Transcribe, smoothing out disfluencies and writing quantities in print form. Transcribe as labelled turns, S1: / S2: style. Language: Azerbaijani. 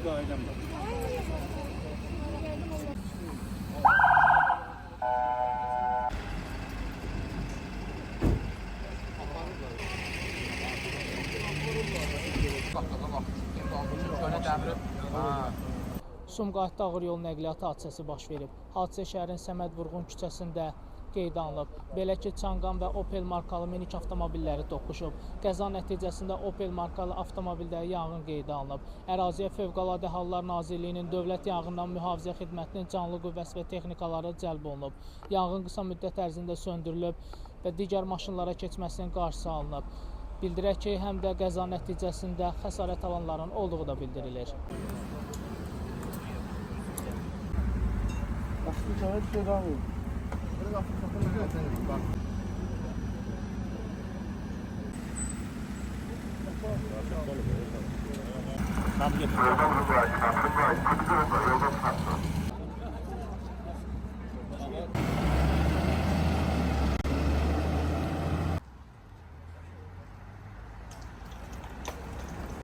S1: Burada ailem var.
S2: Sumqayıtda ağır yol nəqliyyat hadisəsi baş verib. Hadisə şəhərin Səməd Vurğun küçəsində qeydə alınıb. Belə ki, Çanqan və Opel markalı minik avtomobilləri toqquşub. Qəza nəticəsində Opel markalı avtomobildə yanğın qeydə alınıb. Əraziyə Fövqəladə Hallar Nazirliyinin Dövlət Yanğından Mühafizə Xidmətinin canlı qüvvəsi və texnikaları cəlb olunub. Yanğın qısa müddət ərzində söndürülüb və digər maşınlara keçməsinin qarşısı alınıb. Bildirək ki, həm də qəza nəticəsində xəsarət alanların olduğu da bildirilir.
S1: Başlı çağır bir şey daha mı? Tam getir.